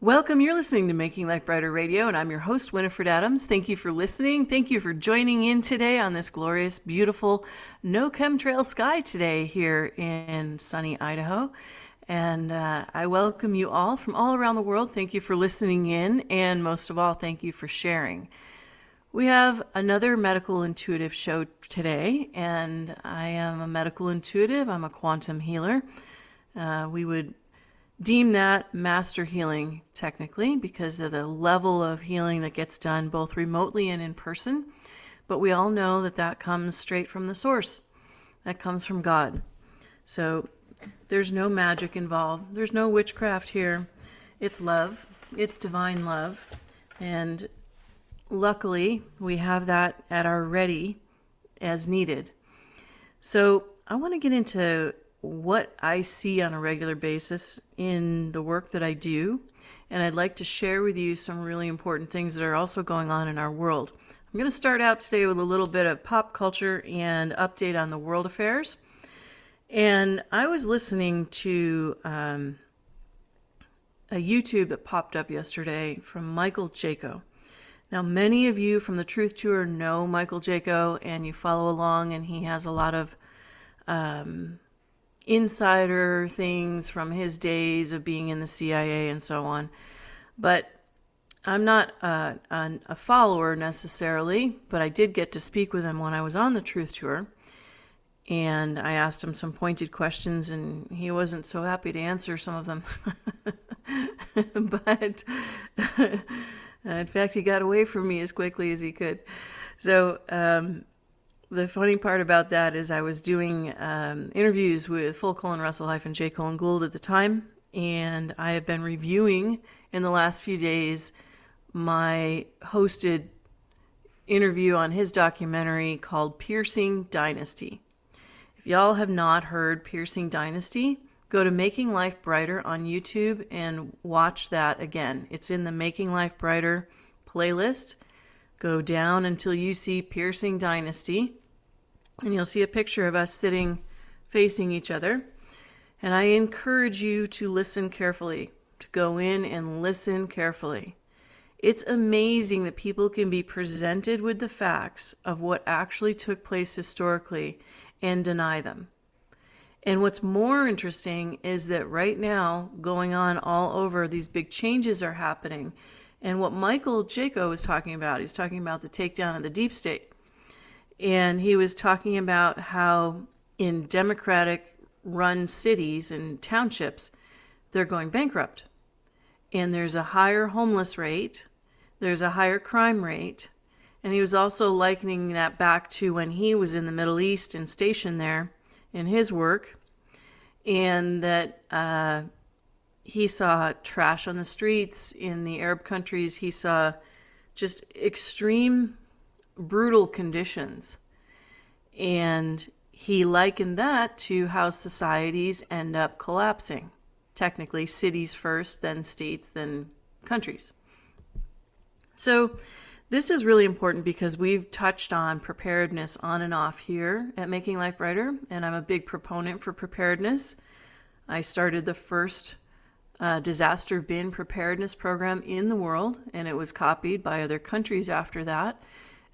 Welcome. You're listening to Making Life Brighter Radio, and I'm your host, Winifred Adams. Thank you for listening. Thank you for joining in today on this glorious, beautiful, no chemtrail sky today here in sunny Idaho. And I welcome you all from all around the world. Thank you for listening in, and most of all, thank you for sharing. We have another medical intuitive show today, and I am a medical intuitive. I'm a quantum healer. We would deem that master healing technically because of the level of healing that gets done both remotely and in person. But we all know that that comes straight from the source. That comes from God. So there's no magic involved. There's no witchcraft here. It's love. It's divine love. And luckily, we have that at our ready as needed. So I want to get into what I see on a regular basis in the work that I do, and I'd like to share with you some really important things that are also going on in our world. I'm going to start out today with a little bit of pop culture and update on the world affairs. And I was listening to a YouTube that popped up yesterday from Michael Jaco. Now, many of you from the Truth Tour know Michael Jaco, and you follow along, and he has a lot of insider things from his days of being in the CIA and so on. But I'm not a follower necessarily, but I did get to speak with him when I was on the Truth Tour. And I asked him some pointed questions, and he wasn't so happy to answer some of them. But in fact, he got away from me as quickly as he could. So the funny part about that is I was doing interviews with Full Colin Russell J. Colin Gould at the time, and I have been reviewing in the last few days my hosted interview on his documentary called Piercing Dynasty. If y'all have not heard Piercing Dynasty, go to Making Life Brighter on YouTube and watch that again. It's in the Making Life Brighter playlist. Go down until you see Piercing Dynasty, and you'll see a picture of us sitting facing each other. And I encourage you to listen carefully, to go in and listen carefully. It's amazing that people can be presented with the facts of what actually took place historically and deny them. And what's more interesting is that right now, going on all over, these big changes are happening. And what Michael Jaco was talking about, he's talking about the takedown of the deep state. And he was talking about how in Democratic-run cities and townships, they're going bankrupt. And there's a higher homeless rate, there's a higher crime rate. And he was also likening that back to when he was in the Middle East and stationed there in his work. And that he saw trash on the streets in the Arab countries. He saw just extreme, brutal conditions. And he likened that to how societies end up collapsing. Technically, cities first, then states, then countries. So this is really important because we've touched on preparedness on and off here at Making Life Brighter, and I'm a big proponent for preparedness. I started the first disaster bin preparedness program in the world, and it was copied by other countries after that.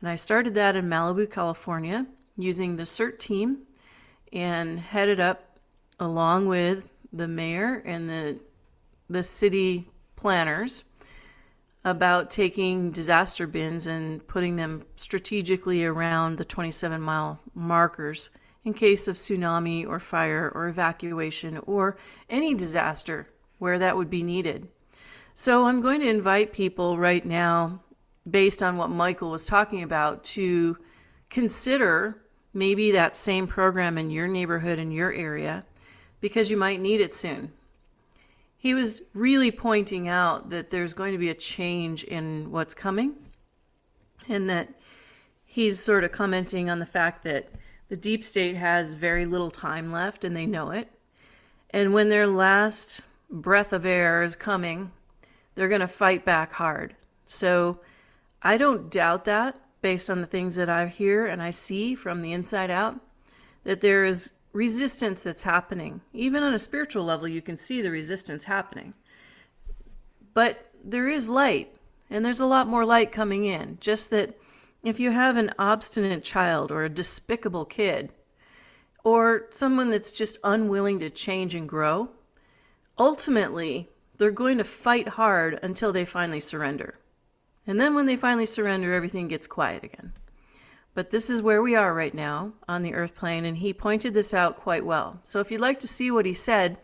And I started that in Malibu, California, using the CERT team, and headed up along with the mayor and the city planners about taking disaster bins and putting them strategically around the 27-mile markers in case of tsunami or fire or evacuation or any disaster where that would be needed. So I'm going to invite people right now, based on what Michael was talking about, to consider maybe that same program in your neighborhood, in your area, because you might need it soon. He was really pointing out that there's going to be a change in what's coming, and that he's sort of commenting on the fact that the deep state has very little time left, and they know it. And when their last breath of air is coming, they're going to fight back hard. So I don't doubt that, based on the things that I hear and I see from the inside out, that there is resistance that's happening. Even on a spiritual level, you can see the resistance happening. But there is light, and there's a lot more light coming in. Just that if you have an obstinate child or a despicable kid, or someone that's just unwilling to change and grow, ultimately, they're going to fight hard until they finally surrender. And then when they finally surrender, everything gets quiet again. But this is where we are right now on the earth plane, and he pointed this out quite well. So if you'd like to see what he said,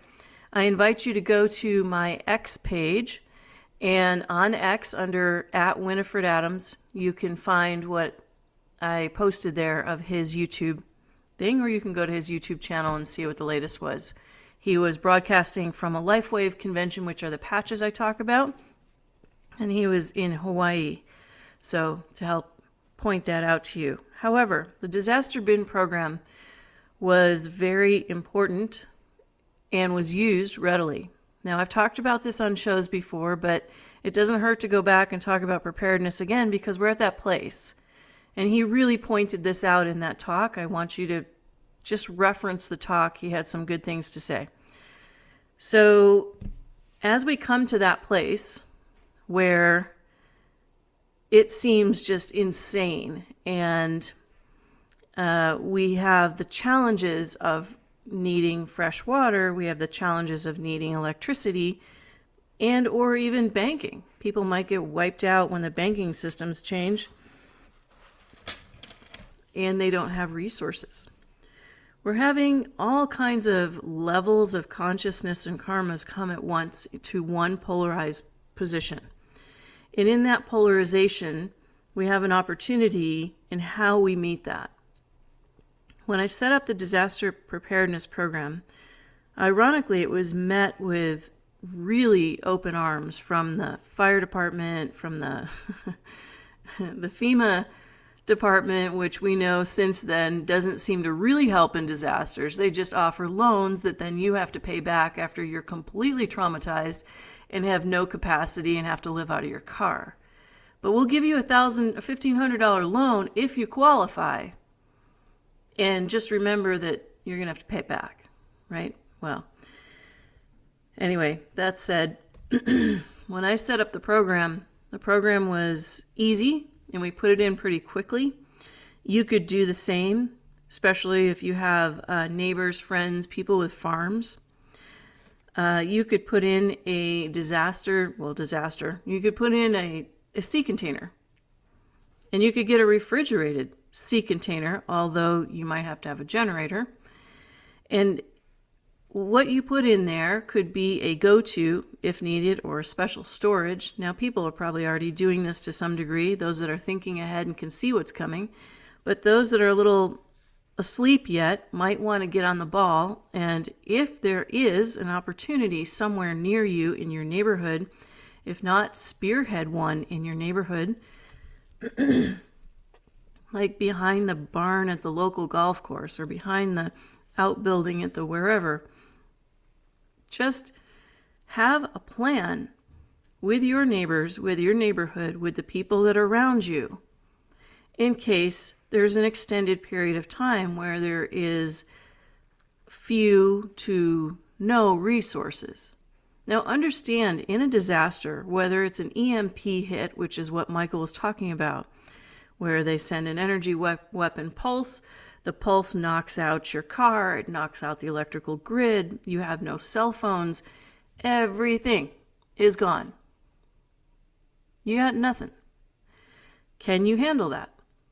I invite you to go to my X page, and on X under @WinifredAdams, you can find what I posted there of his YouTube thing, or you can go to his YouTube channel and see what the latest was. He was broadcasting from a LifeWave convention, which are the patches I talk about, and he was in Hawaii. So to help point that out to you. However, the disaster bin program was very important and was used readily. Now, I've talked about this on shows before, but it doesn't hurt to go back and talk about preparedness again because we're at that place. And he really pointed this out in that talk. I want you to just reference the talk. He had some good things to say. So as we come to that place where it seems just insane, and we have the challenges of needing fresh water, we have the challenges of needing electricity, and or even banking. People might get wiped out when the banking systems change and they don't have resources. We're having all kinds of levels of consciousness and karmas come at once to one polarized position. And in that polarization, we have an opportunity in how we meet that. When I set up the disaster preparedness program, ironically, it was met with really open arms from the fire department, from the the FEMA department, which we know since then doesn't seem to really help in disasters. They just offer loans that then you have to pay back after you're completely traumatized and have no capacity and have to live out of your car. But we'll give you a $1,500 loan if you qualify. And just remember that you're going to have to pay it back, right? Well, anyway, that said, when I set up the program was easy and we put it in pretty quickly. You could do the same, especially if you have neighbors, friends, people with farms. You could put in a you could put in a sea container. And you could get a refrigerated sea container, although you might have to have a generator. And what you put in there could be a go-to if needed, or a special storage. Now, people are probably already doing this to some degree, those that are thinking ahead and can see what's coming. But those that are a little asleep yet might want to get on the ball. And if there is an opportunity somewhere near you in your neighborhood, if not, spearhead one in your neighborhood, like behind the barn at the local golf course or behind the outbuilding at the wherever. Just have a plan with your neighbors, with your neighborhood, with the people that are around you, in case there's an extended period of time where there is few to no resources. Now understand, in a disaster, whether it's an EMP hit, which is what Michael was talking about, where they send an energy weapon pulse, the pulse knocks out your car, it knocks out the electrical grid, you have no cell phones, everything is gone. You got nothing. Can you handle that?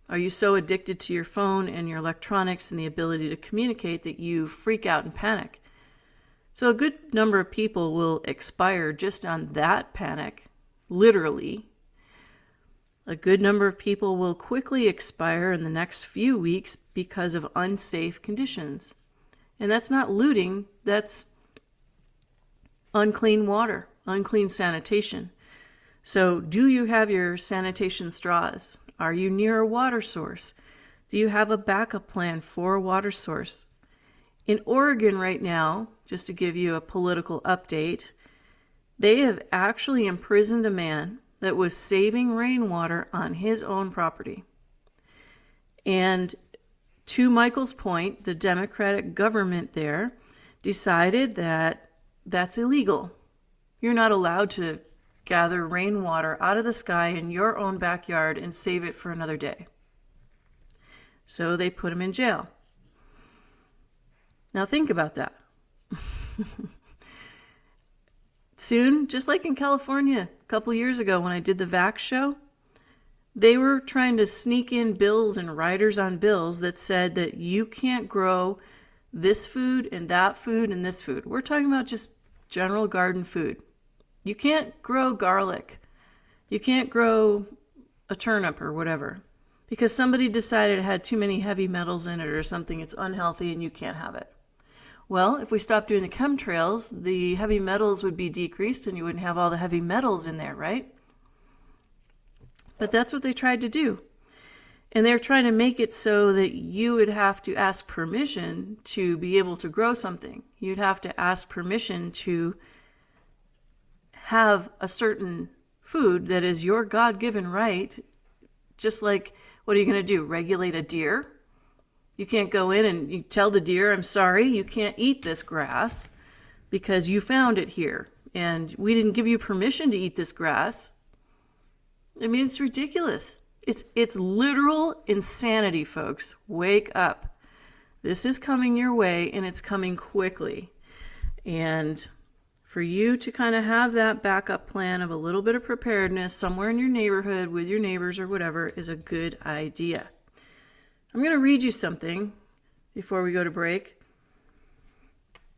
Are you so addicted to your phone and your electronics and the ability to communicate that you freak out and panic? So a good number of people will expire just on that panic, literally. A good number of people will quickly expire in the next few weeks because of unsafe conditions. And that's not looting, that's unclean water, unclean sanitation. So do you have your sanitation straws? Are you near a water source? Do you have a backup plan for a water source? In Oregon right now, just to give you a political update, they have actually imprisoned a man that was saving rainwater on his own property. And to Michael's point, the Democratic government there decided that that's illegal. You're not allowed to gather rainwater out of the sky in your own backyard and save it for another day. So they put him in jail. Now think about that. Soon, just like in California a couple years ago when I did the Vax show, they were trying to sneak in bills and riders on bills that said that you can't grow this food and that food and this food. We're talking about just general garden food. You can't grow garlic. You can't grow a turnip or whatever because somebody decided it had too many heavy metals in it or something. It's unhealthy and you can't have it. Well, if we stopped doing the chemtrails, the heavy metals would be decreased and you wouldn't have all the heavy metals in there, right? But that's what they tried to do. And they're trying to make it so that you would have to ask permission to be able to grow something. You'd have to ask permission to have a certain food that is your God-given right. Just like, what are you going to do? Regulate a deer? You can't go in and you tell the deer, I'm sorry, you can't eat this grass because you found it here. And we didn't give you permission to eat this grass. I mean, it's ridiculous. It's literal insanity, folks. Wake up. This is coming your way, and it's coming quickly. And for you to kind of have that backup plan of a little bit of preparedness somewhere in your neighborhood with your neighbors or whatever is a good idea. I'm going to read you something before we go to break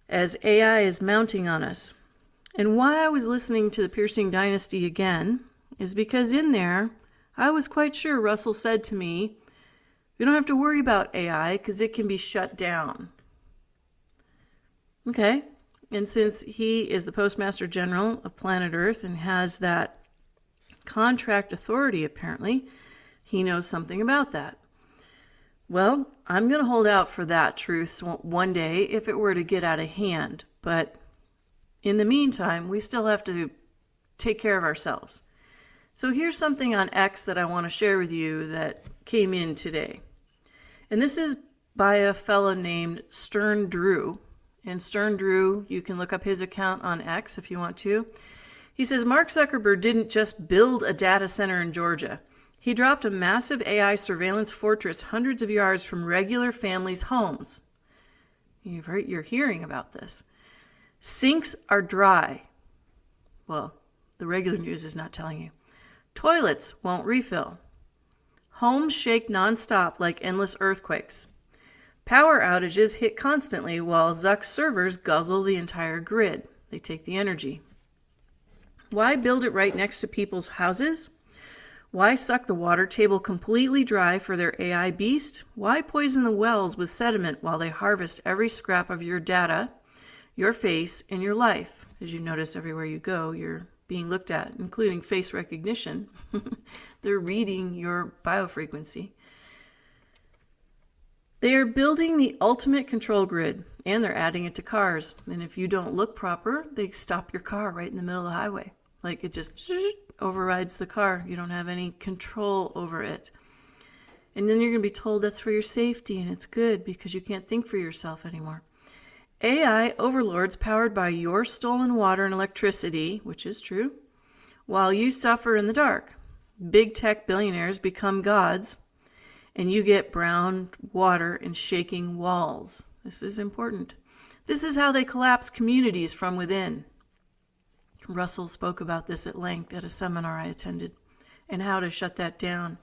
as AI is mounting on us. And why I was listening to the Piercing Dynasty again is because in there, I was quite sure Russell said to me, we don't have to worry about AI because it can be shut down. Okay, and since he is the Postmaster General of planet Earth and has that contract authority apparently, he knows something about that. Well, I'm going to hold out for that truth one day if it were to get out of hand. But in the meantime, we still have to take care of ourselves. So here's something on X that I want to share with you that came in today. And this is by a fellow named Stern Drew. And Stern Drew, you can look up his account on X if you want to. He says, Mark Zuckerberg didn't just build a data center in Georgia. He dropped a massive AI surveillance fortress hundreds of yards from regular families' homes. You're hearing about this. Sinks are dry. Well, the regular news is not telling you. Toilets won't refill. Homes shake nonstop like endless earthquakes. Power outages hit constantly while Zuck's servers guzzle the entire grid. They take the energy. Why build it right next to people's houses? Why suck the water table completely dry for their AI beast? Why poison the wells with sediment while they harvest every scrap of your data, your face, and your life? As you notice, everywhere you go, you're being looked at, including face recognition. They're reading your biofrequency. They are building the ultimate control grid, and they're adding it to cars. And if you don't look proper, they stop your car right in the middle of the highway. Like it just overrides the car. You don't have any control over it. And then you're going to be told that's for your safety, and it's good because you can't think for yourself anymore. AI overlords powered by your stolen water and electricity, which is true, while you suffer in the dark. Big tech billionaires become gods, and you get brown water and shaking walls. This is important. This is how they collapse communities from within. Russell spoke about this at length at a seminar I attended, and how to shut that down.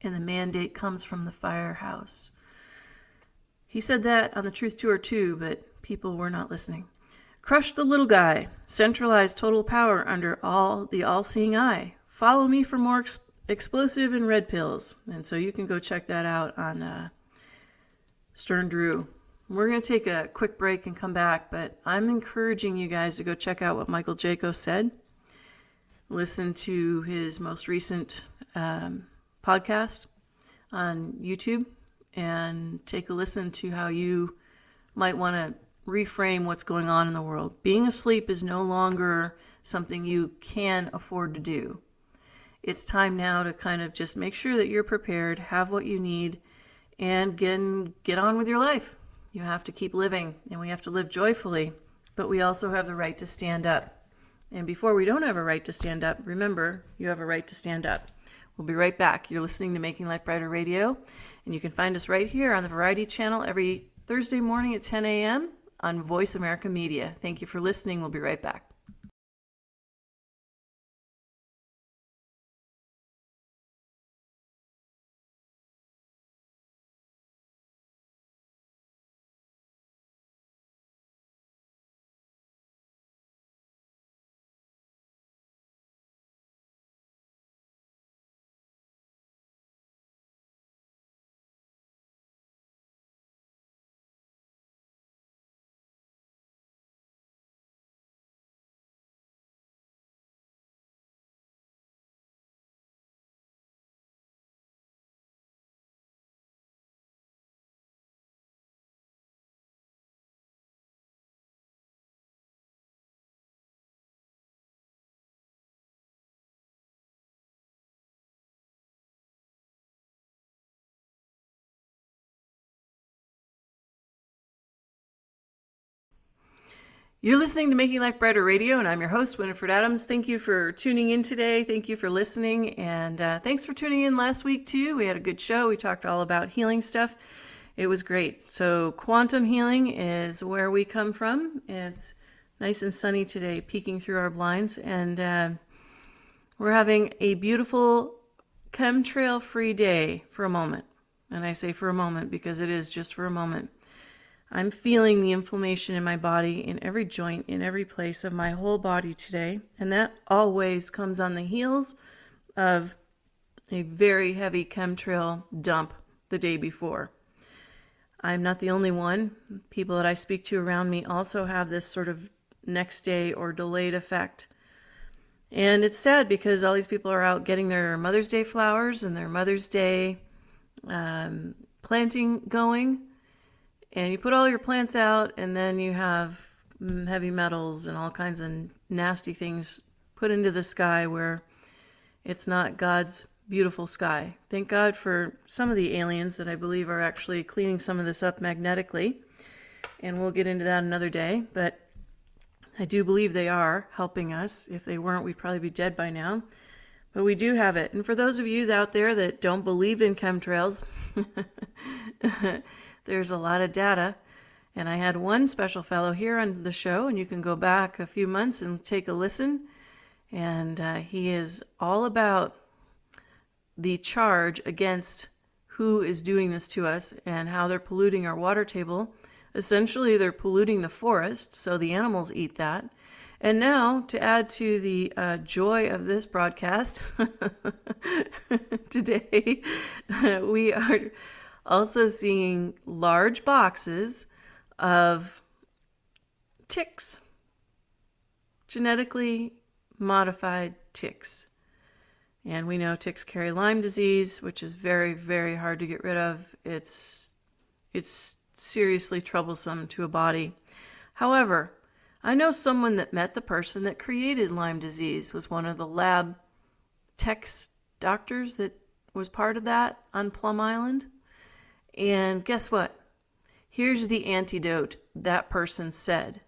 And the mandate comes from the firehouse. He said that on the Truth Tour too, but people were not listening. Crush the little guy. Centralize total power under the all-seeing eye. Follow me for more explosive and red pills. And so you can go check that out on Stern Drew. We're going to take a quick break and come back, but I'm encouraging you guys to go check out what Michael Jaco said. Listen to his most recent podcast on YouTube and take a listen to how you might want to reframe what's going on in the world. Being asleep is no longer something you can afford to do. It's time now to kind of just make sure that you're prepared, have what you need, and get on with your life. You have to keep living, and we have to live joyfully, but we also have the right to stand up. And before we don't have a right to stand up, remember, you have a right to stand up. We'll be right back. You're listening to Making Life Brighter Radio, and you can find us right here on the Variety Channel every Thursday morning at 10 a.m. on Voice America Media. Thank you for listening. We'll be right back. You're listening to Making Life Brighter Radio, and I'm your host, Winifred Adams. Thank you for tuning in today. Thank you for listening, and thanks for tuning in last week, too. We had a good show. We talked all about healing stuff. It was great. So quantum healing is where we come from. It's nice and sunny today, peeking through our blinds, and we're having a beautiful chemtrail-free day for a moment. And I say for a moment because it is just for a moment. I'm feeling the inflammation in my body, in every joint, in every place of my whole body today. And that always comes on the heels of a very heavy chemtrail dump the day before. I'm not the only one. People that I speak to around me also have this sort of next day or delayed effect. And it's sad because all these people are out getting their Mother's Day flowers and their Mother's Day planting going. And you put all your plants out, and then you have heavy metals and all kinds of nasty things put into the sky where it's not God's beautiful sky. Thank God for some of the aliens that I believe are actually cleaning some of this up magnetically. And we'll get into that another day. But I do believe they are helping us. If they weren't, we'd probably be dead by now. But we do have it. And for those of you out there that don't believe in chemtrails, there's a lot of data, and I had one special fellow here on the show, and you can go back a few months and take a listen, and he is all about the charge against who is doing this to us and how they're polluting our water table. Essentially, they're polluting the forest, so the animals eat that. And now, to add to the joy of this broadcast, today we are also seeing large boxes of ticks, genetically modified ticks. And we know ticks carry Lyme disease, which is very, very hard to get rid of. It's seriously troublesome to a body. However, I know someone that met the person that created Lyme disease, was one of the lab techs, doctors that was part of that on Plum Island. And guess what? Here's the antidote that person said.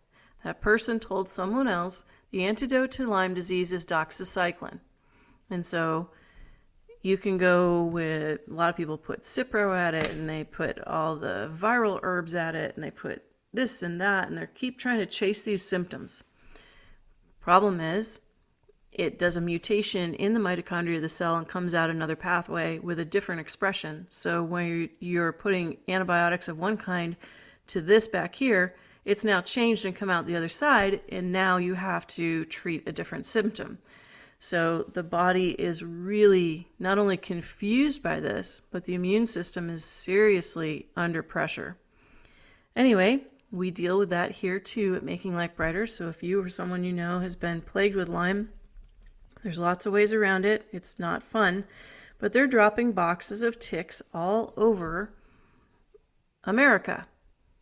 That person told someone else the antidote to Lyme disease is doxycycline. And so you can go with, a lot of people put Cipro at it, and they put all the viral herbs at it, and they put this and that, and they keep trying to chase these symptoms. Problem is, it does a mutation in the mitochondria of the cell and comes out another pathway with a different expression. So when you're putting antibiotics of one kind to this back here, it's now changed and come out the other side, and now you have to treat a different symptom. So the body is really not only confused by this, but the immune system is seriously under pressure. Anyway, we deal with that here too at Making Life Brighter. So if you or someone you know has been plagued with Lyme, there's lots of ways around it. It's not fun, but they're dropping boxes of ticks all over America,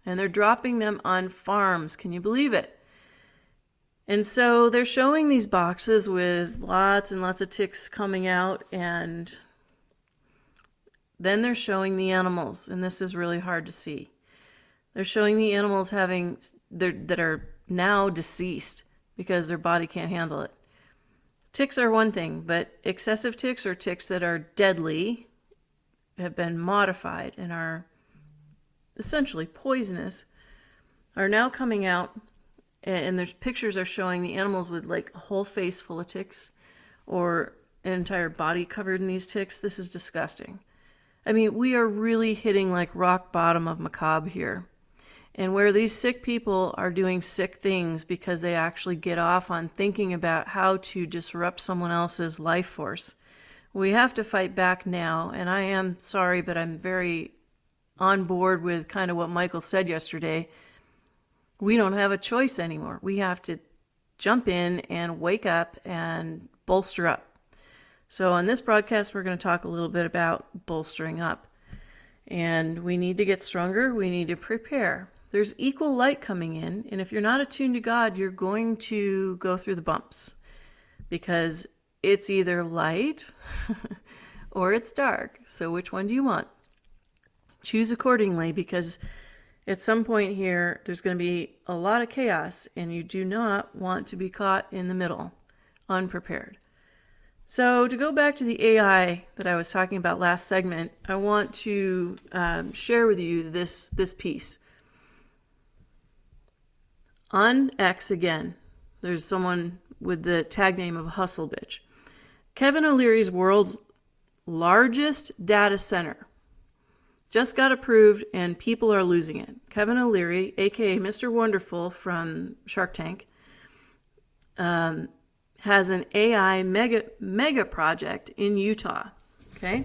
and they're dropping them on farms. Can you believe it? And so they're showing these boxes with lots and lots of ticks coming out, and then they're showing the animals, and this is really hard to see. They're showing the animals that are now deceased, because their body can't handle it. Ticks are one thing, but excessive ticks, or ticks that are deadly, have been modified and are essentially poisonous, are now coming out, and there's pictures are showing the animals with like a whole face full of ticks or an entire body covered in these ticks. This is disgusting. I mean, we are really hitting like rock bottom of macabre here. And where these sick people are doing sick things because they actually get off on thinking about how to disrupt someone else's life force, we have to fight back now. And I am sorry, but I'm very on board with kind of what Michael said yesterday. We don't have a choice anymore. We have to jump in and wake up and bolster up. So on this broadcast, we're going to talk a little bit about bolstering up. And we need to get stronger. We need to prepare. There's equal light coming in. And if you're not attuned to God, you're going to go through the bumps. Because it's either light or it's dark. So which one do you want? Choose accordingly, because at some point here, there's going to be a lot of chaos, and you do not want to be caught in the middle, unprepared. So to go back to the AI that I was talking about last segment, I want to share with you this piece. On X again, there's someone with the tag name of Hustle Bitch. Kevin O'Leary's world's largest data center just got approved, and people are losing it. Kevin O'Leary, aka Mr. Wonderful from Shark Tank, has an AI mega project in Utah. Okay,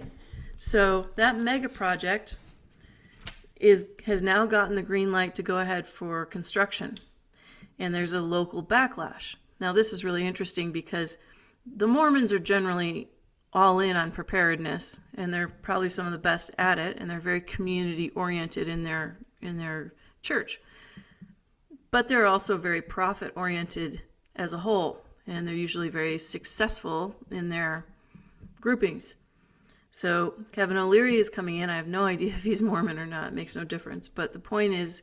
so that mega project has now gotten the green light to go ahead for construction, and there's a local backlash. Now this is really interesting because the Mormons are generally all in on preparedness, and they're probably some of the best at it, and they're very community oriented in their church. But they're also very profit oriented as a whole, and they're usually very successful in their groupings. So Kevin O'Leary is coming in. I have no idea if he's Mormon or not. It makes no difference. But the point is,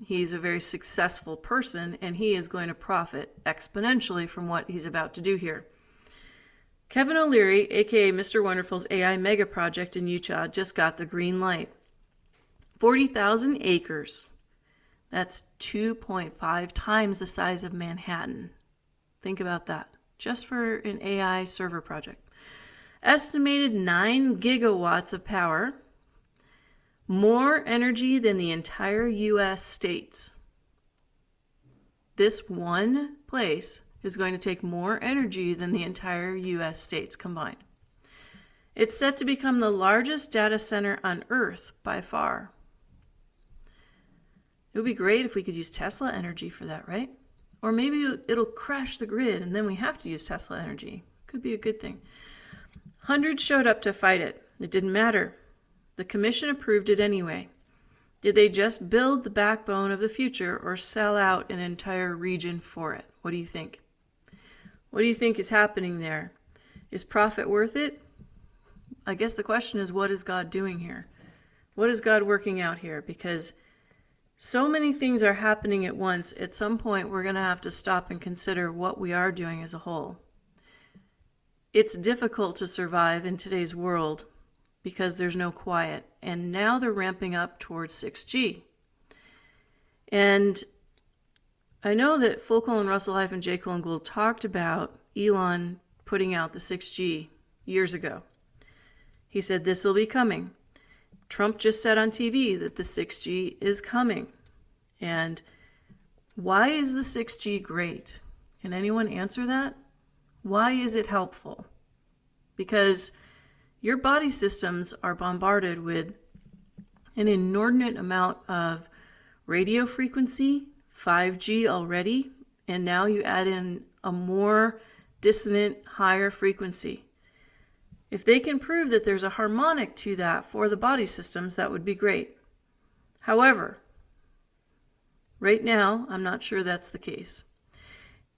he's a very successful person, and he is going to profit exponentially from what he's about to do here. Kevin O'Leary, aka Mr. Wonderful's AI mega project in Utah, just got the green light. 40,000 acres. That's 2.5 times the size of Manhattan. Think about that. Just for an AI server project. Estimated 9 gigawatts of power. More energy than the entire U.S. states. This one place is going to take more energy than the entire U.S. states combined. It's set to become the largest data center on Earth by far. It would be great if we could use Tesla energy for that, right? Or maybe it'll crash the grid and then we have to use Tesla energy. Could be a good thing. Hundreds showed up to fight it. It didn't matter. The commission approved it anyway. Did they just build the backbone of the future or sell out an entire region for it? What do you think? What do you think is happening there? Is profit worth it? I guess the question is, what is God doing here? What is God working out here? Because so many things are happening at once. At some point, we're going to have to stop and consider what we are doing as a whole. It's difficult to survive in today's world because there's no quiet. And now they're ramping up towards 6G. And I know that Russell-J. Gould talked about Elon putting out the 6G years ago. He said this will be coming. Trump just said on TV that the 6G is coming. And why is the 6G great? Can anyone answer that? Why is it helpful? Because your body systems are bombarded with an inordinate amount of radio frequency, 5G already, and now you add in a more dissonant, higher frequency. If they can prove that there's a harmonic to that for the body systems, that would be great. However, right now, I'm not sure that's the case.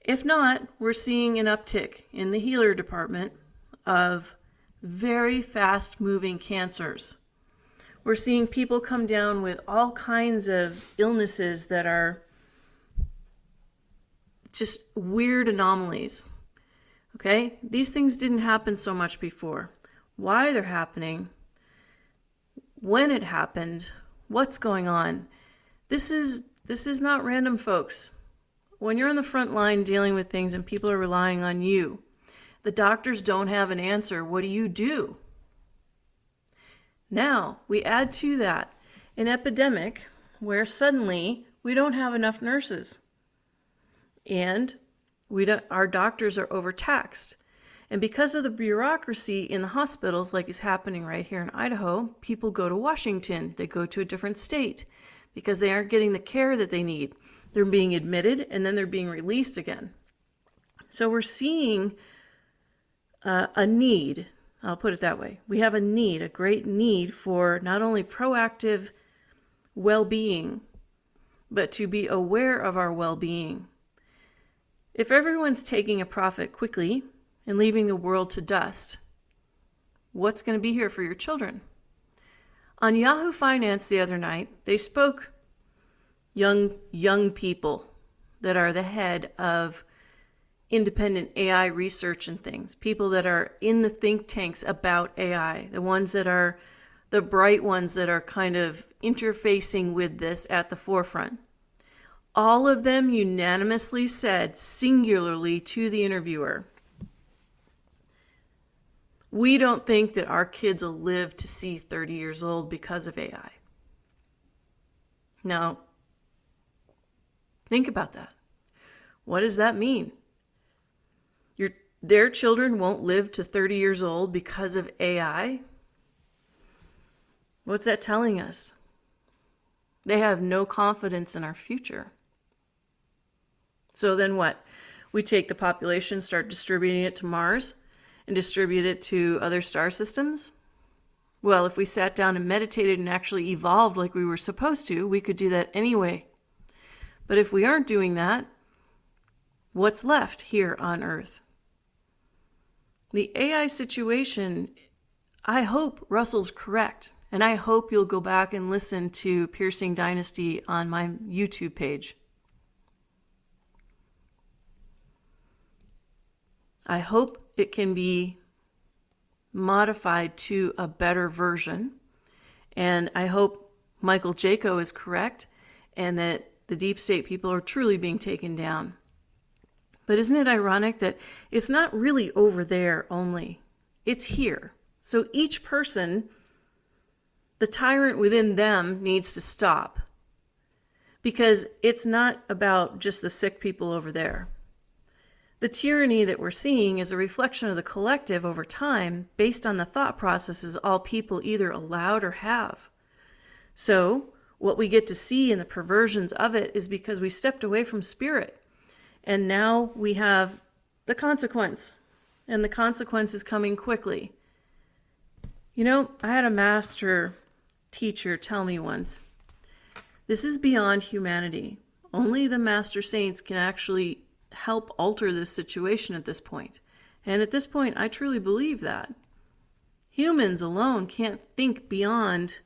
If not, we're seeing an uptick in the healer department of very fast-moving cancers. We're seeing people come down with all kinds of illnesses that are just weird anomalies. Okay? These things didn't happen so much before. Why they're happening, when it happened, what's going on. This is not random, folks. When you're on the front line dealing with things and people are relying on you, the doctors don't have an answer. What do? Now, we add to that an epidemic where suddenly we don't have enough nurses. And our doctors are overtaxed. And because of the bureaucracy in the hospitals, like is happening right here in Idaho, people go to Washington. They go to a different state because they aren't getting the care that they need. They're being admitted and then they're being released again. So we're seeing a need, I'll put it that way. We have a great need for not only proactive well-being, but to be aware of our well-being. If everyone's taking a profit quickly and leaving the world to dust, what's going to be here for your children? On Yahoo Finance the other night, they spoke young people that are the head of independent AI research and things, people that are in the think tanks about AI, the ones that are the bright ones that are kind of interfacing with this at the forefront. All of them unanimously said, singularly to the interviewer, we don't think that our kids will live to see 30 years old because of AI. Now, think about that. What does that mean? Their children won't live to 30 years old because of AI? What's that telling us? They have no confidence in our future. So then what? We take the population, start distributing it to Mars, and distribute it to other star systems? Well, if we sat down and meditated and actually evolved like we were supposed to, we could do that anyway. But if we aren't doing that, what's left here on Earth? The AI situation, I hope Russell's correct, and I hope you'll go back and listen to Piercing Dynasty on my YouTube page. I hope it can be modified to a better version. And I hope Michael Jaco is correct and that the deep state people are truly being taken down. But isn't it ironic that it's not really over there only? It's here. So each person, the tyrant within them, needs to stop. Because it's not about just the sick people over there. The tyranny that we're seeing is a reflection of the collective over time based on the thought processes all people either allowed or have. So what we get to see in the perversions of it is because we stepped away from spirit. And now we have the consequence. And the consequence is coming quickly. You know, I had a master teacher tell me once, this is beyond humanity. Only the master saints can actually help alter this situation at this point. And at this point, I truly believe that. Humans alone can't think beyond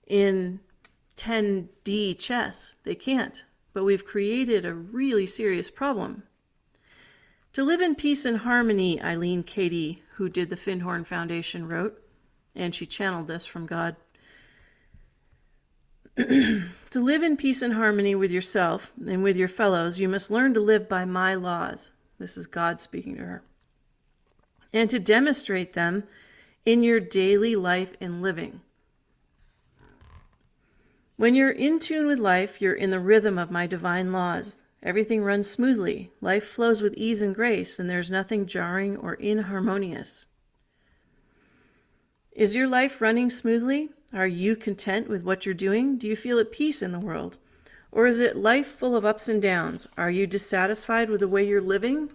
in 10D chess. They can't. But we've created a really serious problem. To live in peace and harmony, Eileen Cady, who did the Findhorn Foundation, wrote, and she channeled this from God. To live in peace and harmony with yourself and with your fellows, you must learn to live by my laws. This is God speaking to her. And to demonstrate them in your daily life and living. When you're in tune with life, you're in the rhythm of my divine laws. Everything runs smoothly. Life flows with ease and grace, and there's nothing jarring or inharmonious. Is your life running smoothly? Are you content with what you're doing? Do you feel at peace in the world? Or is it life full of ups and downs? Are you dissatisfied with the way you're living?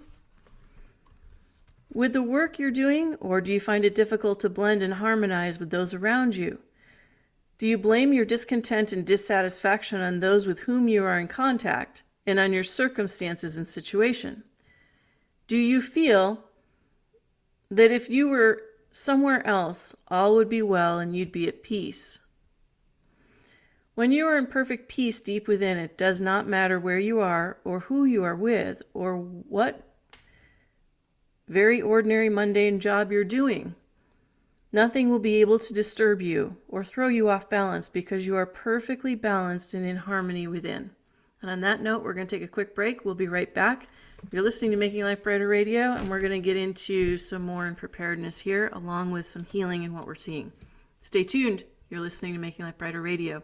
With the work you're doing, or do you find it difficult to blend and harmonize with those around you? Do you blame your discontent and dissatisfaction on those with whom you are in contact and on your circumstances and situation? Do you feel that if you were somewhere else, all would be well and you'd be at peace? When you are in perfect peace deep within, it does not matter where you are or who you are with or what very ordinary mundane job you're doing. Nothing will be able to disturb you or throw you off balance because you are perfectly balanced and in harmony within. And on that note, we're going to take a quick break. We'll be right back. You're listening to Making Life Brighter Radio, and we're going to get into some more in preparedness here, along with some healing in what we're seeing. Stay tuned. You're listening to Making Life Brighter Radio.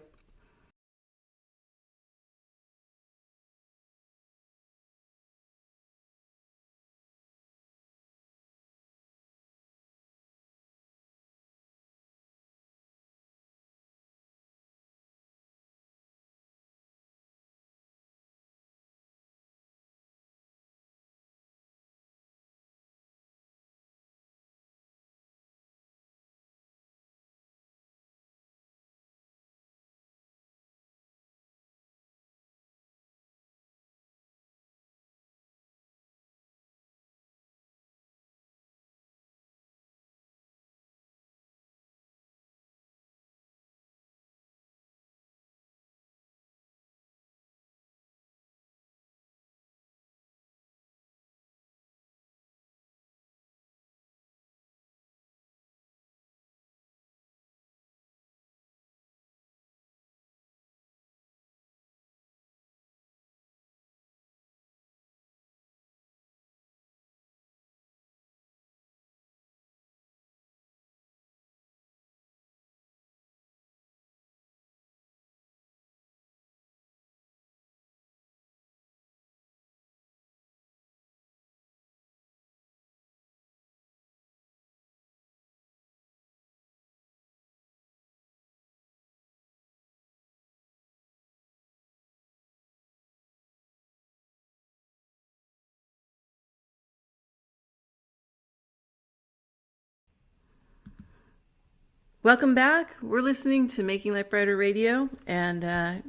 Welcome back. We're listening to Making Life Brighter Radio, and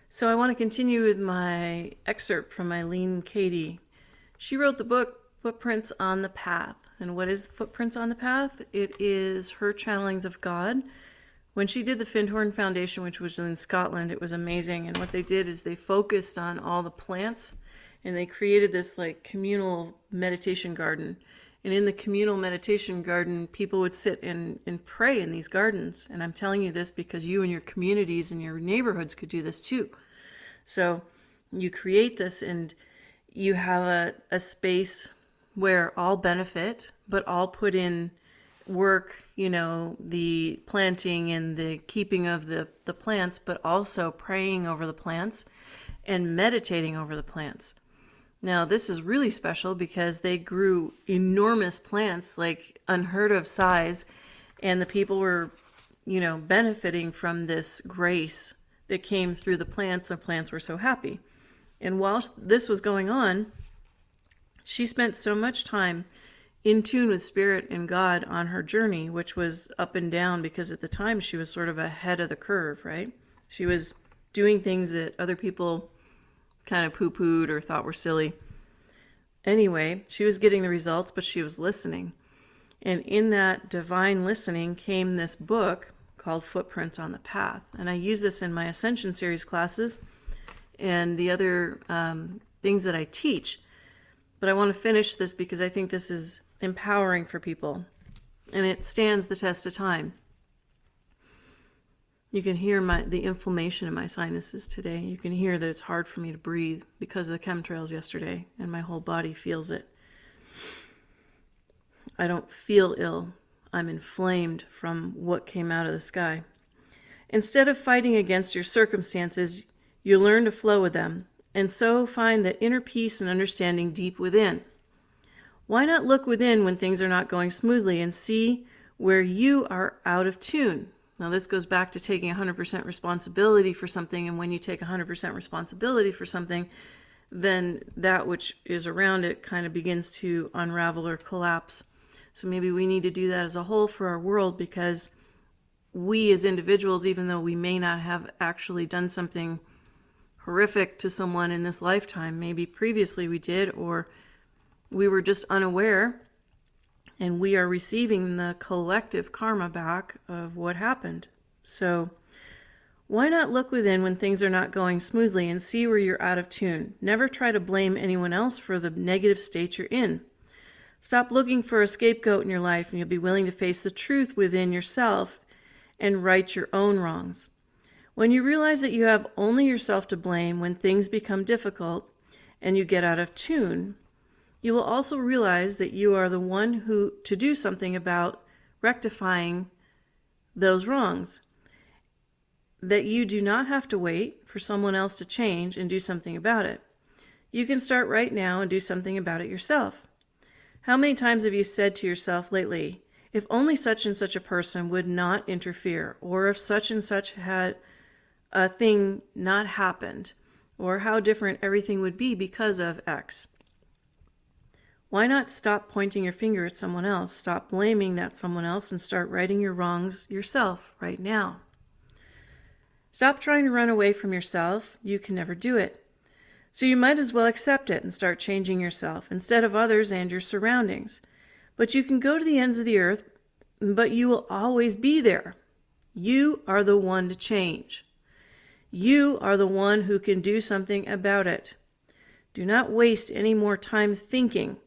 so I want to continue with my excerpt from Eileen Cady. She wrote the book Footprints on the Path. And what is Footprints on the Path? It is her channelings of God. When she did the Findhorn Foundation, which was in Scotland, it was amazing. And what they did is they focused on all the plants, and they created this like communal meditation garden. And in the communal meditation garden, people would sit and pray in these gardens. And I'm telling you this because you and your communities and your neighborhoods could do this too. So you create this and you have a space where all benefit, but all put in work, you know, the planting and the keeping of the plants, but also praying over the plants and meditating over the plants. Now, this is really special because they grew enormous plants, like unheard of size, and the people were, you know, benefiting from this grace that came through the plants. The plants were so happy. And while this was going on, she spent so much time in tune with Spirit and God on her journey, which was up and down because at the time she was sort of ahead of the curve, right? She was doing things that other people kind of poo-pooed or thought were silly. Anyway, she was getting the results, but she was listening. And in that divine listening came this book called Footprints on the Path. And I use this in my Ascension series classes and the other things that I teach. But I want to finish this because I think this is empowering for people. And it stands the test of time. You can hear the inflammation in my sinuses today. You can hear that it's hard for me to breathe because of the chemtrails yesterday, and my whole body feels it. I don't feel ill. I'm inflamed from what came out of the sky. Instead of fighting against your circumstances, you learn to flow with them, and so find the inner peace and understanding deep within. Why not look within when things are not going smoothly and see where you are out of tune? Now, this goes back to taking 100% responsibility for something, and when you take 100% responsibility for something, then that which is around it kind of begins to unravel or collapse. So maybe we need to do that as a whole for our world, because we as individuals, even though we may not have actually done something horrific to someone in this lifetime, maybe previously we did, or we were just unaware, and we are receiving the collective karma back of what happened. So Why not look within when things are not going smoothly and see where you're out of tune? Never try to blame anyone else for the negative state you're in. Stop looking for a scapegoat in your life, and you'll be willing to face the truth within yourself and right your own wrongs. When you realize that you have only yourself to blame when things become difficult and you get out of tune, you will also realize that you are the one who to do something about rectifying those wrongs. That you do not have to wait for someone else to change and do something about it. You can start right now and do something about it yourself. How many times have you said to yourself lately, if only such and such a person would not interfere, or if such and such had a thing not happened, or how different everything would be because of X? Why not stop pointing your finger at someone else, stop blaming that someone else, and start righting your wrongs yourself right now? Stop trying to run away from yourself. You can never do it. So you might as well accept it and start changing yourself instead of others and your surroundings. But you can go to the ends of the earth, but you will always be there. You are the one to change. You are the one who can do something about it. Do not waste any more time thinking,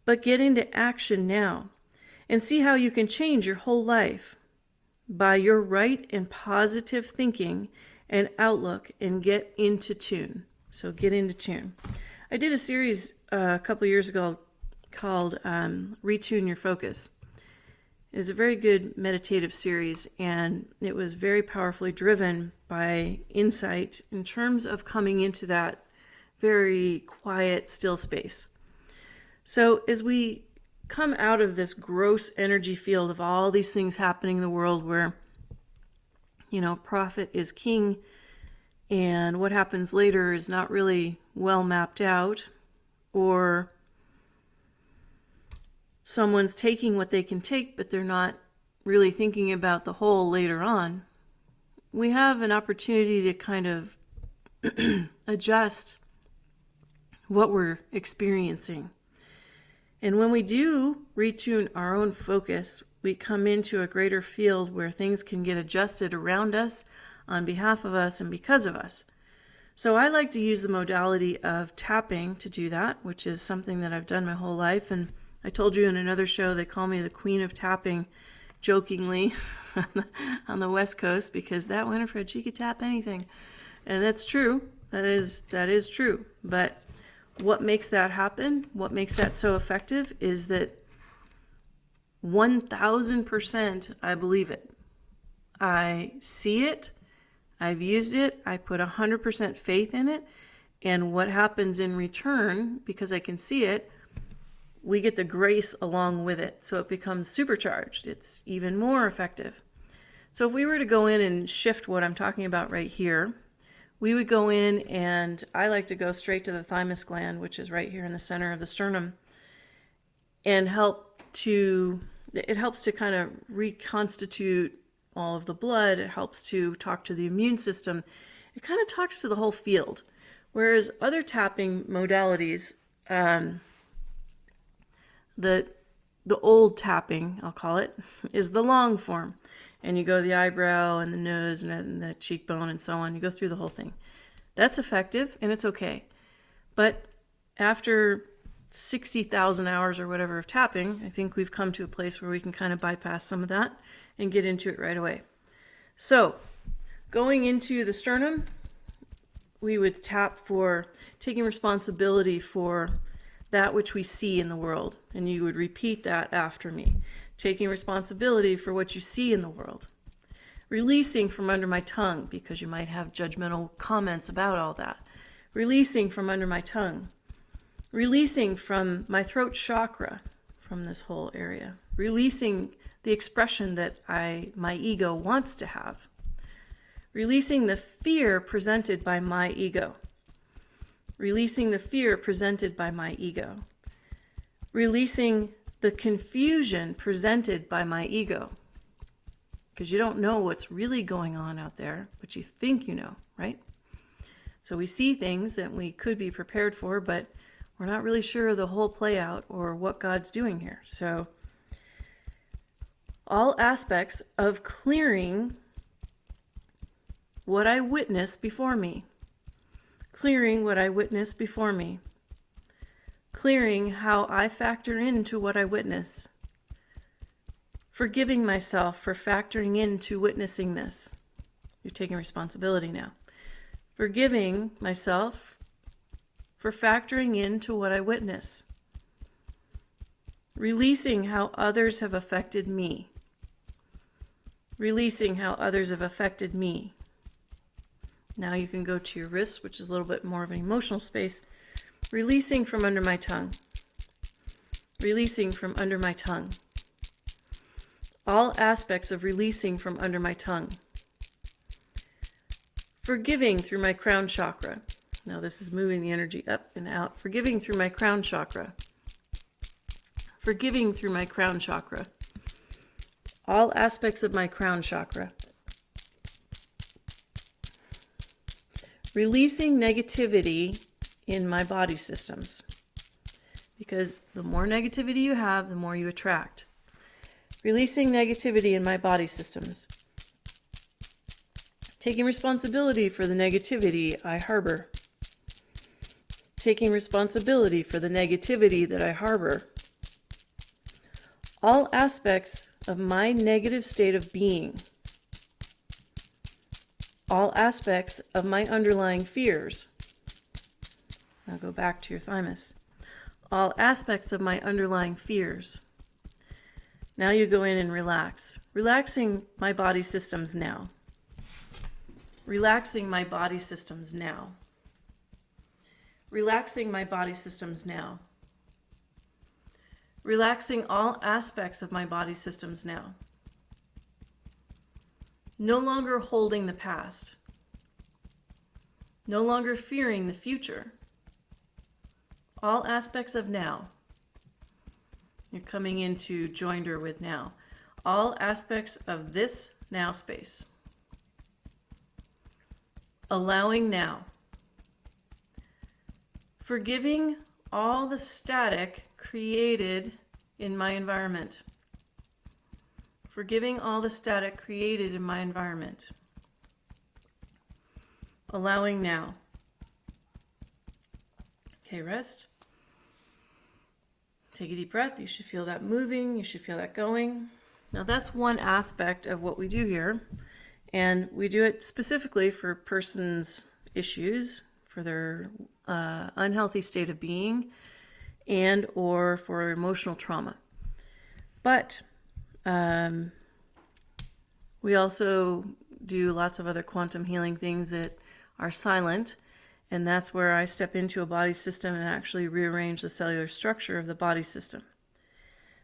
but get into action now and see how you can change your whole life by your right and positive thinking and outlook, and get into tune. So get into tune. I did a series a couple years ago called Retune Your Focus. It was a very good meditative series, and it was very powerfully driven by insight in terms of coming into that very quiet, still space. So as we come out of this gross energy field of all these things happening in the world where, profit is king and what happens later is not really well mapped out, or someone's taking what they can take, but they're not really thinking about the whole later on, we have an opportunity to kind of adjust what we're experiencing. And when we do retune our own focus, we come into a greater field where things can get adjusted around us, on behalf of us, and because of us. So I like to use the modality of tapping to do that, which is something that I've done my whole life. And I told you in another show, they call me the Queen of Tapping, jokingly, on the West Coast, because that Winifred, she could tap anything. And that's true. That is true. But what makes that happen, what makes that so effective, is that 1000% I believe it. I see it, I've used it, I put 100% faith in it, and what happens in return, because I can see it, we get the grace along with it, so it becomes supercharged. It's even more effective. So if we were to go in and shift what I'm talking about right here, we would go in, and I like to go straight to the thymus gland, which is right here in the center of the sternum, and it helps to kind of reconstitute all of the blood. It helps to talk to the immune system. It kind of talks to the whole field. Whereas other tapping modalities, the old tapping, I'll call it, is the long form. And you go to the eyebrow and the nose and the cheekbone and so on. You go through the whole thing. That's effective and it's okay. But after 60,000 hours or whatever of tapping, I think we've come to a place where we can kind of bypass some of that and get into it right away. So going into the sternum, we would tap for taking responsibility for that which we see in the world. And you would repeat that after me. Taking responsibility for what you see in the world. Releasing from under my tongue, because you might have judgmental comments about all that. Releasing from under my tongue. Releasing from my throat chakra, from this whole area. Releasing the expression that my ego wants to have. Releasing the fear presented by my ego. Releasing the fear presented by my ego. Releasing the confusion presented by my ego. Because you don't know what's really going on out there, but you think you know, right? So we see things that we could be prepared for, but we're not really sure of the whole play out or what God's doing here. So all aspects of clearing what I witness before me. Clearing what I witness before me. Clearing how I factor into what I witness. Forgiving myself for factoring into witnessing this. You're taking responsibility now. Forgiving myself for factoring into what I witness. Releasing how others have affected me. Releasing how others have affected me. Now you can go to your wrists, which is a little bit more of an emotional space. Releasing from under my tongue. Releasing from under my tongue. All aspects of releasing from under my tongue. Forgiving through my crown chakra. Now this is moving the energy up and out. Forgiving through my crown chakra. Forgiving through my crown chakra. All aspects of my crown chakra. Releasing negativity in my body systems. Because the more negativity you have, the more you attract. Releasing negativity in my body systems. Taking responsibility for the negativity I harbor. Taking responsibility for the negativity that I harbor. All aspects of my negative state of being. All aspects of my underlying fears. Now go back to your thymus. All aspects of my underlying fears. Now you go in and relax. Relaxing my body systems now. Relaxing my body systems now. Relaxing my body systems now. Relaxing all aspects of my body systems now. No longer holding the past. No longer fearing the future. All aspects of now. You're coming into joinder with now. All aspects of this now space. Allowing now. Forgiving all the static created in my environment. Forgiving all the static created in my environment. Allowing now. Okay, rest. Take a deep breath. You should feel that moving. You should feel that going. Now that's one aspect of what we do here. And we do it specifically for persons' issues, for their unhealthy state of being, and or for emotional trauma. But we also do lots of other quantum healing things that are silent. And that's where I step into a body system and actually rearrange the cellular structure of the body system.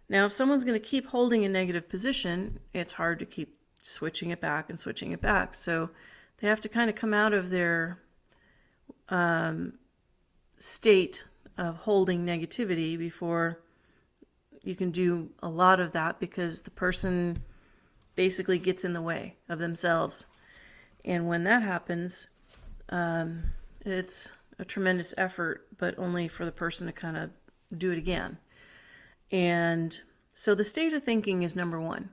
Now, if someone's going to keep holding a negative position, it's hard to keep switching it back and switching it back. So they have to kind of come out of their state of holding negativity before you can do a lot of that, because the person basically gets in the way of themselves. And when that happens, it's a tremendous effort, but only for the person to kind of do it again. And so the state of thinking is number one.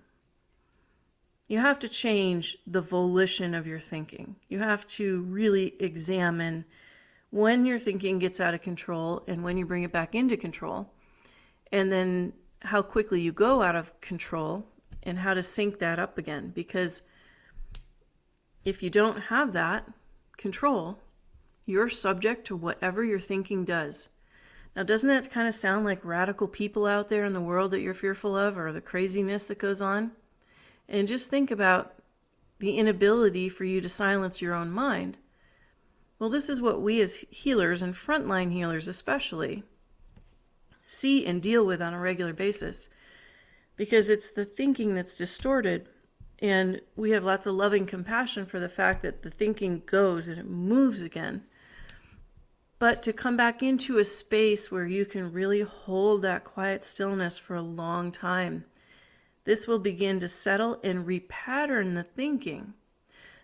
You have to change the volition of your thinking. You have to really examine when your thinking gets out of control and when you bring it back into control, and then how quickly you go out of control and how to sync that up again. Because if you don't have that control, you're subject to whatever your thinking does. Now, doesn't that kind of sound like radical people out there in the world that you're fearful of, or the craziness that goes on? And just think about the inability for you to silence your own mind. Well, this is what we as healers, and frontline healers especially, see and deal with on a regular basis, because it's the thinking that's distorted. And we have lots of loving compassion for the fact that the thinking goes and it moves again. But to come back into a space where you can really hold that quiet stillness for a long time, this will begin to settle and repattern the thinking.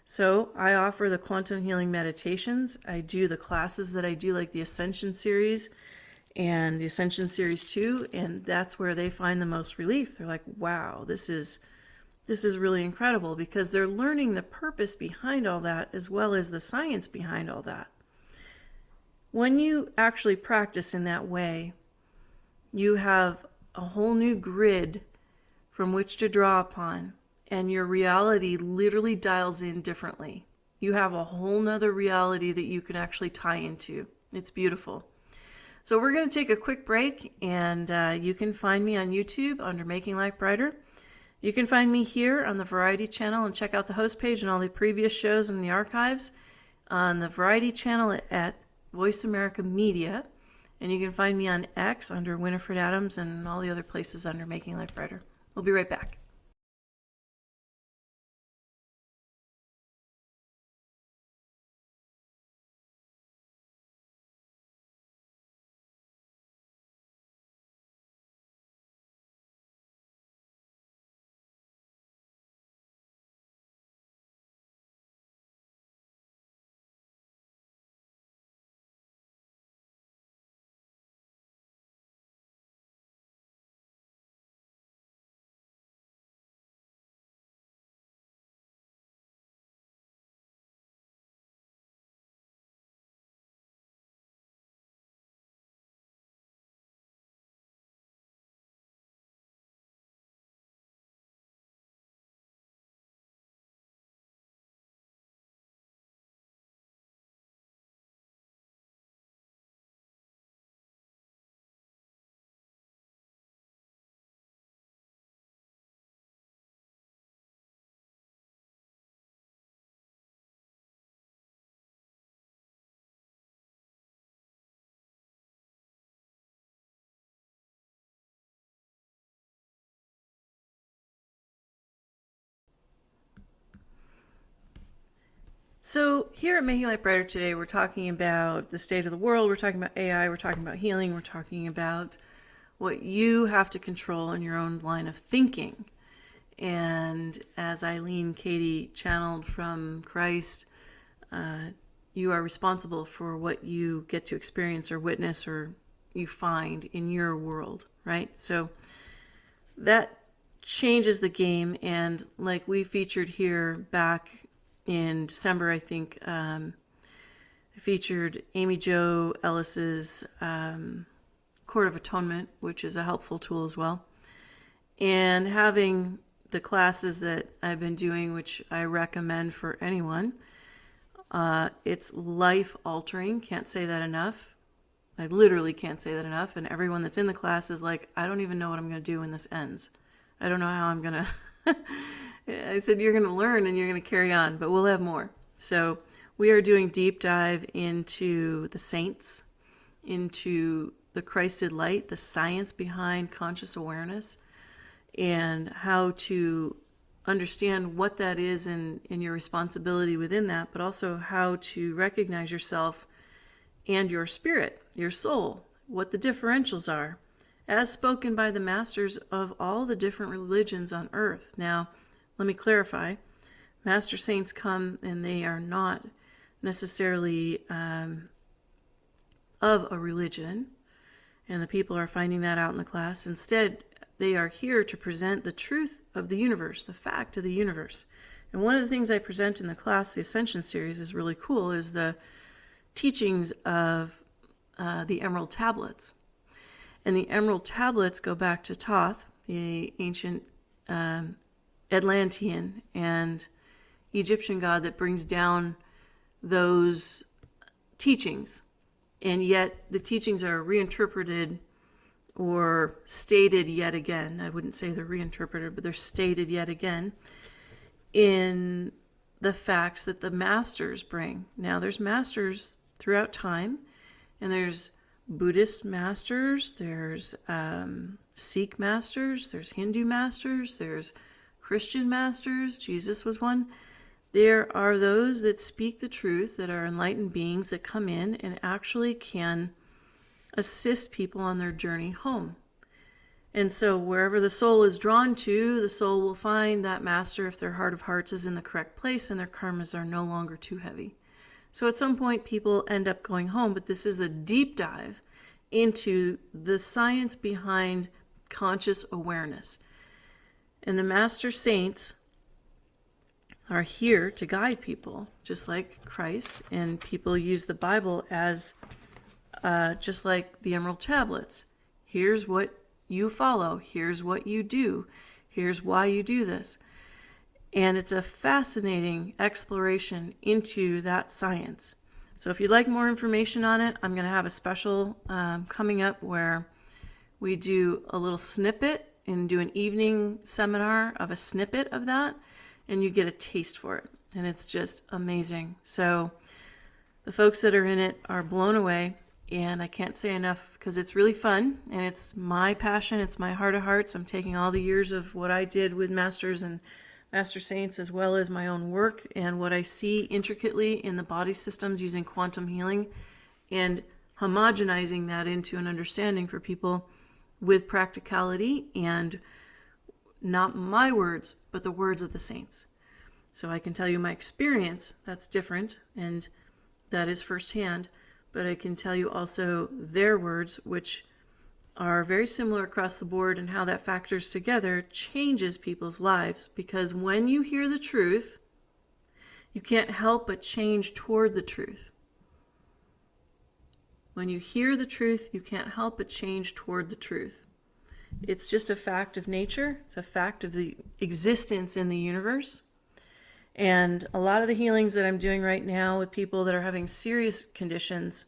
So I offer the quantum healing meditations. I do the classes that I do, like the Ascension series and the Ascension series 2, and that's where they find the most relief. They're like, wow, this is This is really incredible because they're learning the purpose behind all that as well as the science behind all that. When you actually practice in that way, you have a whole new grid from which to draw upon, and your reality literally dials in differently. You have a whole nother reality that you can actually tie into. It's beautiful. So we're going to take a quick break, and you can find me on YouTube under Making Life Brighter. You can find me here on the Variety channel and check out the host page and all the previous shows in the archives on the Variety channel at Voice America Media. And you can find me on X under Winifred Adams and all the other places under Making Life Brighter. We'll be right back. So here at Making Life Brighter today, we're talking about the state of the world, we're talking about AI, we're talking about healing, we're talking about what you have to control in your own line of thinking. And as Eileen Katie channeled from Christ, you are responsible for what you get to experience or witness or you find in your world, right? So that changes the game. And like we featured here back in December, I think, I featured Amy Jo Ellis's Court of Atonement, which is a helpful tool as well. And having the classes that I've been doing, which I recommend for anyone, it's life-altering. Can't say that enough. I literally can't say that enough. And everyone that's in the class is like, I don't even know what I'm going to do when this ends. I don't know how I'm going to... I said, you're going to learn and you're going to carry on, but we'll have more. So we are doing deep dive into the saints, into the Christed light, the science behind conscious awareness, and how to understand what that is and your responsibility within that, but also how to recognize yourself and your spirit, your soul, what the differentials are, as spoken by the masters of all the different religions on earth. Now, let me clarify. Master saints come and they are not necessarily of a religion, and the people are finding that out in the class. Instead, they are here to present the truth of the universe, the fact of the universe. And one of the things I present in the class, the Ascension series, is really cool, is the teachings of the Emerald Tablets. And the Emerald Tablets go back to Thoth, the ancient Atlantean and Egyptian god that brings down those teachings. And yet the teachings are reinterpreted or stated yet again. I wouldn't say they're reinterpreted, but they're stated yet again in the facts that the masters bring. Now, there's masters throughout time, and there's Buddhist masters, there's Sikh masters, there's Hindu masters, there's Christian masters. Jesus was one. There are those that speak the truth, that are enlightened beings that come in and actually can assist people on their journey home. And so wherever the soul is drawn to, the soul will find that master if their heart of hearts is in the correct place and their karmas are no longer too heavy. So at some point people end up going home, but this is a deep dive into the science behind conscious awareness. And the master saints are here to guide people, just like Christ. And people use the Bible as just like the Emerald Tablets. Here's what you follow. Here's what you do. Here's why you do this. And it's a fascinating exploration into that science. So if you'd like more information on it, I'm going to have a special coming up where we do a little snippet and do an evening seminar of a snippet of that, and you get a taste for it. And it's just amazing. So the folks that are in it are blown away, and I can't say enough because it's really fun, and it's my passion. It's my heart of hearts. I'm taking all the years of what I did with masters and master saints, as well as my own work and what I see intricately in the body systems using quantum healing, and homogenizing that into an understanding for people with practicality and not my words, but the words of the saints. So I can tell you my experience, that's different, and that is firsthand, but I can tell you also their words, which are very similar across the board, and how that factors together changes people's lives. Because when you hear the truth, you can't help but change toward the truth. When you hear the truth, you can't help but change toward the truth. It's just a fact of nature. It's a fact of the existence in the universe. And a lot of the healings that I'm doing right now with people that are having serious conditions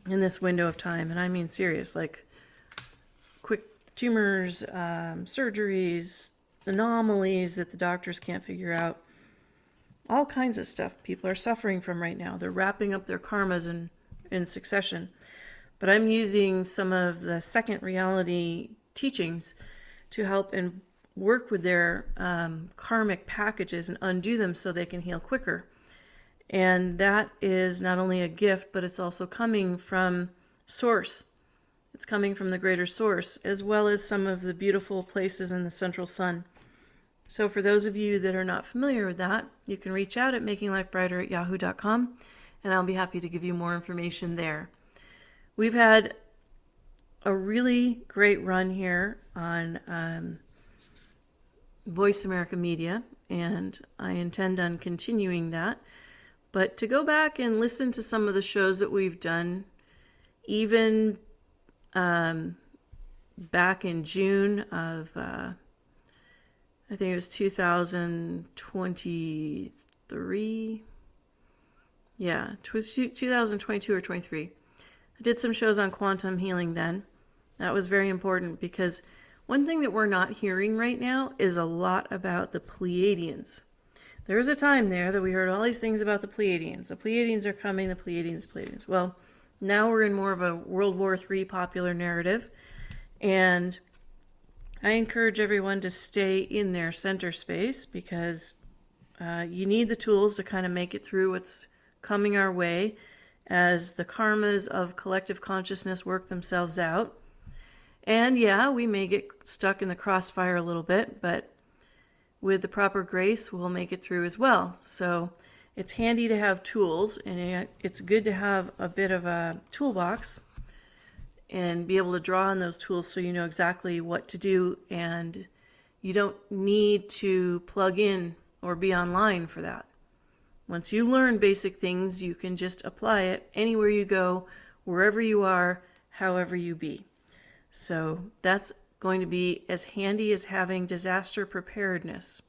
in this window of time, and I mean serious, like quick tumors, surgeries, anomalies that the doctors can't figure out, all kinds of stuff people are suffering from right now. They're wrapping up their karmas in succession. But I'm using some of the second reality teachings to help and work with their karmic packages and undo them so they can heal quicker. And that is not only a gift, but it's also coming from source. It's coming from the greater source, as well as some of the beautiful places in the central sun. So for those of you that are not familiar with that, you can reach out at makinglifebrighter@yahoo.com, and I'll be happy to give you more information there. We've had a really great run here on Voice America Media, and I intend on continuing that. But to go back and listen to some of the shows that we've done, even back in June of, I think it was 2023. Yeah, it was 2022 or 23. I did some shows on quantum healing then. That was very important, because one thing that we're not hearing right now is a lot about the Pleiadians. There was a time there that we heard all these things about the Pleiadians. The Pleiadians are coming, the Pleiadians. Well, now we're in more of a World War III popular narrative, and I encourage everyone to stay in their center space, because you need the tools to kind of make it through what's coming our way as the karmas of collective consciousness work themselves out. And yeah, we may get stuck in the crossfire a little bit, but with the proper grace, we'll make it through as well. So it's handy to have tools, and it's good to have a bit of a toolbox and be able to draw on those tools so you know exactly what to do, and you don't need to plug in or be online for that. Once you learn basic things, you can just apply it anywhere you go, wherever you are, however you be. So that's going to be as handy as having disaster preparedness.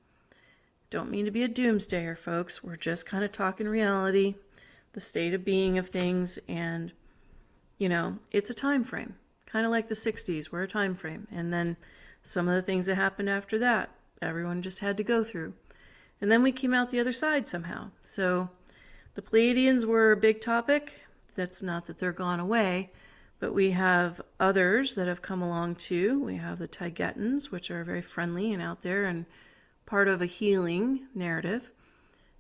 Don't mean to be a doomsdayer, folks. We're just kind of talking reality, the state of being of things, and, you know, it's a time frame. Kind of like the 60s, we're a time frame. And then some of the things that happened after that, everyone just had to go through. And then we came out the other side somehow. So the Pleiadians were a big topic. That's not that they're gone away, but we have others that have come along too. We have the Taigetans, which are very friendly and out there and part of a healing narrative.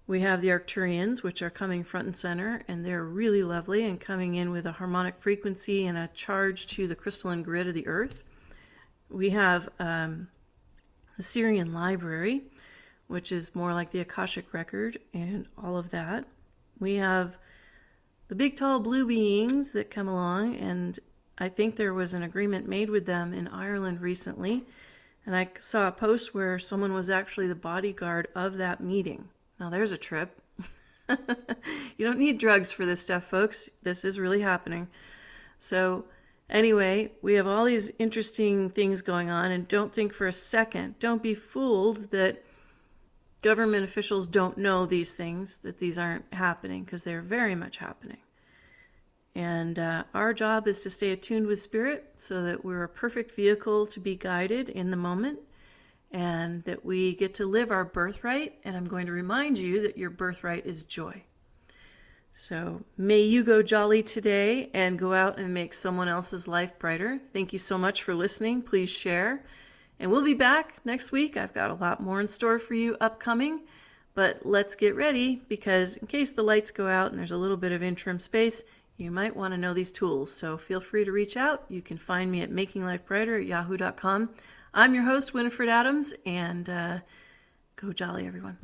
We have the Arcturians, which are coming front and center, and they're really lovely and coming in with a harmonic frequency and a charge to the crystalline grid of the earth. We have the Syrian library, which is more like the Akashic record and all of that. We have the big tall blue beings that come along, and I think there was an agreement made with them in Ireland recently, And I saw a post where someone was actually the bodyguard of that meeting. Now there's a trip. You don't need drugs for this stuff, folks. This is really happening. So anyway, we have all these interesting things going on, and don't think for a second, don't be fooled that government officials don't know these things, that these aren't happening, because they're very much happening. And our job is to stay attuned with Spirit so that we're a perfect vehicle to be guided in the moment, and that we get to live our birthright. And I'm going to remind you that your birthright is joy. So may you go jolly today and go out and make someone else's life brighter. Thank you so much for listening. Please share. And we'll be back next week. I've got a lot more in store for you upcoming. But let's get ready, because in case the lights go out and there's a little bit of interim space, you might want to know these tools. So feel free to reach out. You can find me at makinglifebrighter@yahoo.com. I'm your host, Winifred Adams, and go jolly, everyone.